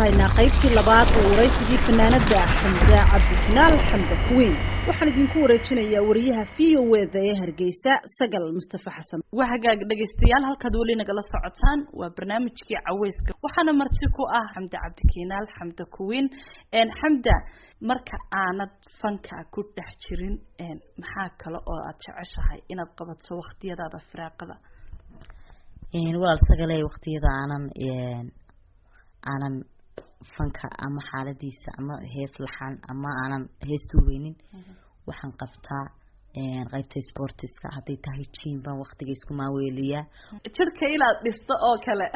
haynaa qaybtii labaad ee waraysigii fanaanada Xamda Cabdikinaal Xamda Kuwiin waxaan idinku wareejinayaa wariyaha VOA ee Hargeysa Sagal Mustafa Xasan waxaad dhageystayaal halkaad wali nagala socotaan waa barnaamijkii caweyska waxaana marti ku ah Xamda Cabdikinaal Xamda Kuwiin Xamda marka aanad fanka ku dhex jirin maxaa kale oo aad jeceshahay inaad qabato waqtiyadaada firaaqada walaal Sagalay waqtiyada aanan fanka ama xaaladiisa ama hees laxan ama aanan hees tuubeynin waxaan qabtaa qaybta sportiska haday tahay gym baan waqtiga isku maaweeliyaa jirka ilaad dhisto oo kale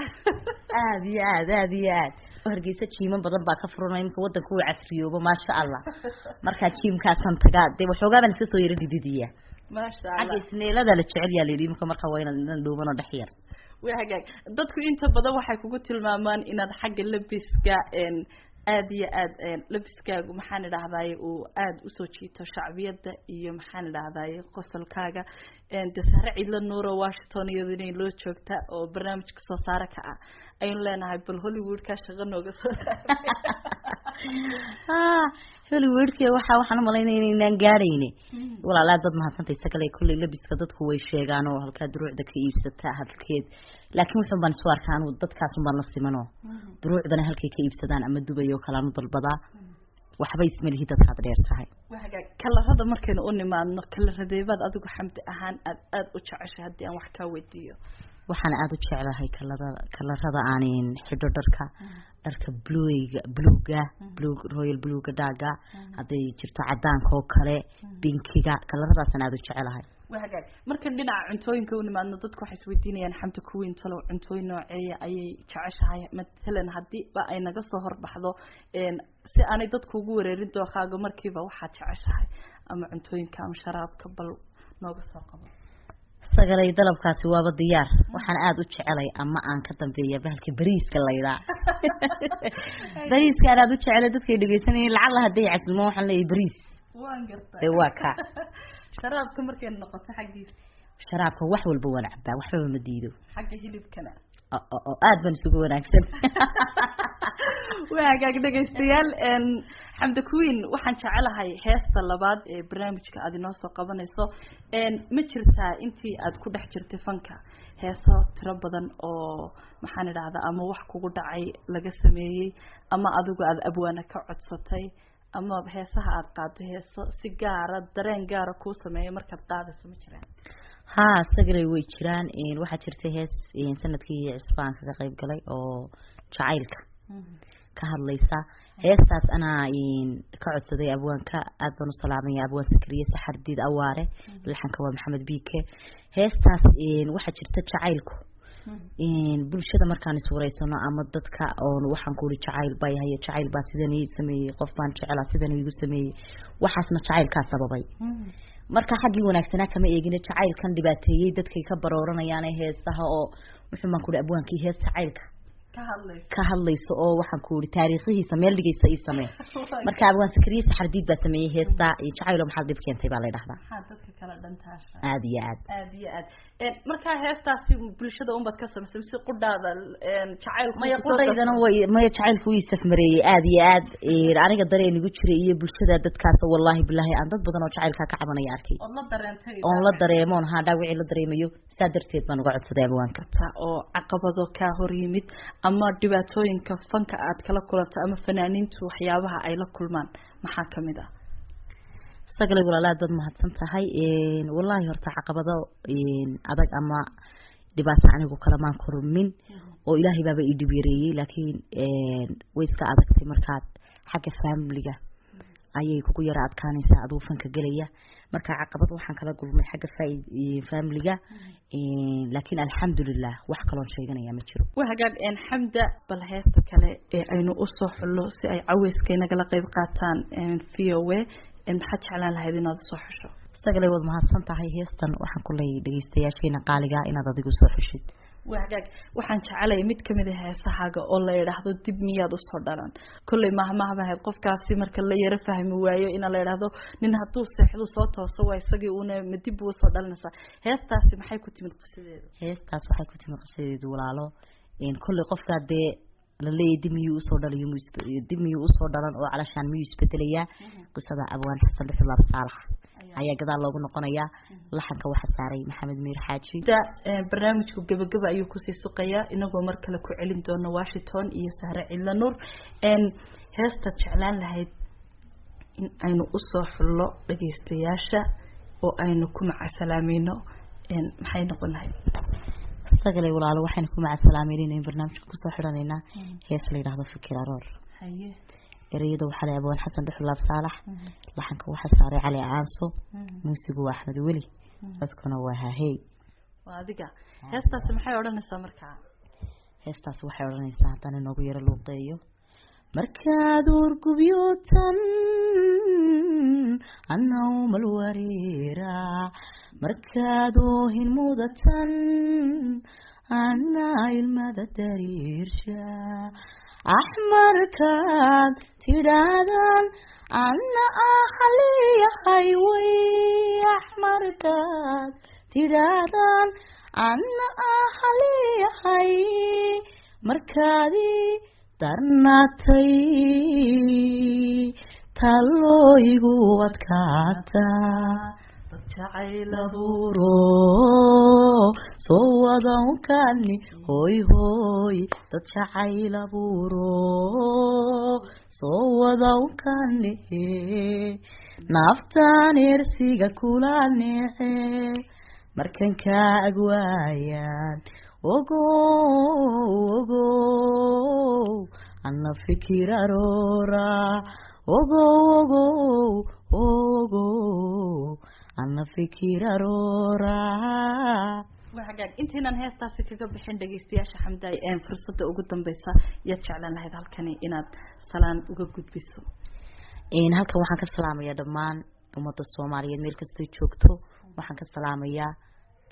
aad iyo aad Hargeysa gym badan baa ka furanay imka wadanku uu casriyoobo ma sha Allah marka gymkaasan tagaa de waxoogadan iska soo yiri dididiya ma sha Allah xageysneelada la jecel yahay leeyahay imka marka waa inaan dhuubano dhaxyar وهاجاك dadku inta badan waxay kugu tilmaamaan inaad xagga labiska aad iyo aad labiskaagu maxaan idhaahday uu aad u soo jiito shacbiyada iyo maxaan idhaahday qosolkaaga dasar ciidla nuuro Washington iyadoo loo joogta oo barnaamijka soo saara ka ah aynu leenahay bal Hollywood ka shaqo nooga soo Hollywoodka waxaan umaleynaa inaan gaarayne walaalaad dad mahadsantahay Sagalay kulli labiska dadku way sheegaan oo halka duruucda ka iibsata hadalkeed laakiin wuxuu baan soo arkaan dadkaas baan la simano duruucdana halkay ka iibsadaan ama Dubai oo kala dalbada waxba ismalihi dadka dheer tahay waxa kalarada markaynu u nimaadno kalaradeebad adigu Xamdi ahaan aad u jeceshahay hadii aan wax ka weydiiyo waxaan aad u jecelahay kalarada aanin xidho dharka blue royal blue daga haday jirto cadaanka oo kale pinkiga kalaradaas aan aad u jecelahay waxa marka dhinaca cuntooyinka u nimaadno dadku waxay isweydiinayaan Xamda Kuwiin talo cuntooyin nooceeya ayay jeceshahay midlan hadii ba ay naga soo horbaxdo si aanay dadku ugu wareerin dooqaaga markiiba waxa jeceshahay ama cuntooyinka ama sharaabka bal nooga soo qabo Sagalay dalabkaasi waaba diyaar waxaan aad u jecelay ama aan ka dambeeyaa bahalka bariiska layraa bariiska aad u jecelay dadkay dhageysanayeen lacag haday casmo waxaan leeyahay bariis waan gartay waa ka sharaabka markay noqoto xaqiis sharaabka wax walba waan cabaa waxba ma diido xagga hilibkana aad baan isugu wanaagsan waagaag dhageystayaal Xamda Kuwiin waxaan jecelahay heesta labaad ee barnaamijka aad inoo soo qabanayso ma jirtaa intii aad ku dhex jirtay fanka heeso tiro badan oo maxaan idhaahdaa ama wax kugu dhacay laga sameeyay ama adigu aad abwaana ka codsatay ama heesaha aad qaado heeso si gaar ah dareen gaar ah ku sameeyay markaad qaadayso ma jiraan Sagalay way jiraan waxa jirtay hees sanadkii Isbaanka ka qayb galay oo jacaylka ka hadlaysa heestaas ana ka codsaday abwaanka aad baan u salaamay abwaan Sakriye Saxardiid Awaare laxanka waa Maxamed Biike heestaas waxa jirta jacaylku bulshada markaan iswareysano ama dadka oo waxaan ku jacayl bay hayo jacayl baa sidan ii sameeyay qof baan jecel sidan iigu sameeyay waxaasna jacaylka sababay marka xaqii wanaagsanaa kama eegin jacaylkan dhibaateeyay dadkay ka barooranayaan heesaha oo wuxuu man ku abwaankii hees jacaylka ka hadlayso oo waxaan ku uri taariikhiisa meel dhigaysa ii samee marka abwaan Sakriye Saxardiid baa sameeyay heesta jacayl maxaa dib keentay baa la yiraahdaa dadka kala dhantaasha aad iyo aad marka heestaasi bulshada umbad ka sameysay si qudhaada jacaylku ma qudhaydana way ma jacaylku ii safmareeyay aad iyo aad aniga dareen igu jiray iyo bulshada dadkaas wallahi billahi aan dad badan oo jacaylka ka cabanaya arkay oo la dareemoon dhaawici la dareemayo sadarteed baan uga codsaday abwaanka oo caqabado ka hor yimid ama dhibaatooyinka fanka aad kala kulanto ama fanaaniintu waxyaabaha ay la kulmaan maxaa kamid ah Sagalay walaalaad dad mahadsan tahay wallahi horta caqabado adag ama dhibaato anigu kala maan kormin oo Ilaahay baaba ii dhibireeyay laakiin way iska adagtay markaad xagga family-ga ayay kugu yara adkaanaysaa aduu fanka galaya marka caqabad waxaan kala gulmay xagga family-ga laakiin alxamdulillah wax kale oo sheeganaya ma jiro waxa Xamda bal heesta kale ee aynu u soo xullo si ay caweyskeenaga la qayb qaataan VOA maxaa jeclaan lahayd inaad soo xusho Sagalay wad mahadsan tahay heestan waxaan ku leeyahay dhageystayaasheena qaaliga inaad adigu soo xushid waxaan jecelahay mid kamid ah heesahaaga oo la yiraahdo dib miyaad u soo dhalan kulli mahmaha qofkaasi marka la yara fahmi waayo in la yiraahdo nin haduu seexdo soo tooso waa isagii una dib u soo dhalanaysa heestaasi maxay ku timid qisadeedu heestaas waxay ku timid qisadeedu walaalo kulli qofka للي دمي وصل دمي وصل دلنا علشان ميو يسبدليا قصة أبوان حسن الله بصالح هيا قد الله نقنيا لحن كوحساري محمد مير حاجي دا برنامجku gabagaba ayuu ku sii suqayaa inagoo mar kale ku celin doono Washington iyo Sahra Cilla Nuur heesta jeclaan lahayd in aynu u soo xullo dhageystayaasha oo aynu ku macasalaameeno maxay noqon lahayd sagalay walaalo waxaan ku macasalaameynaa barnaamijka ku soo xiranayna hees la yiraahdo fikir aroor haye ereyada waxa la abaan xasan dhuxulaab saalax laxanka waxa saaray cali aanso muusigu waa axmed weli dadkuna waa hahay waa adiga heestaas maxay oranaysaa markaa heestaas waxay oranaysaa haddana noogu yara luuqeeyo markaad urgubyotan annaw malwariira markaad oohin mudatan anna ilmada dariirsha أحمر كان ترادان أنا أحلي حيوي أحمر كان ترادان أنا أحلي حي مركادي ترناتي تلو يقوت كاتا جعيل بورو سوادون كاني هوي هوي تجعيل بورو سوادون كاني نافتان يرسيغا كولاني مركن كاغوايان اوغو اوغو انا فكر رورا اوغو اوغو اوغو أنا فكر رورا وحاجات أنت هنا هستاسي كجب بحين دقيستياش حمداي فرصة وجودن بيسا يتشعلن لهذا الكني إناد سلام وجود بيسو إن هالك وحنا كسلام يا دمان ومط الصومالية ميل كستوي شوكتو وحنا كسلام يا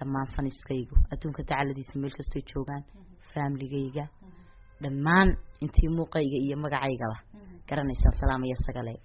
دمان فنيس كيجو أتون كتعلى دي سميل كستوي شوكان فاملي جيجا دمان أنتي مو قيجا إيا مجا عيجا كرنا سلام يا سجلي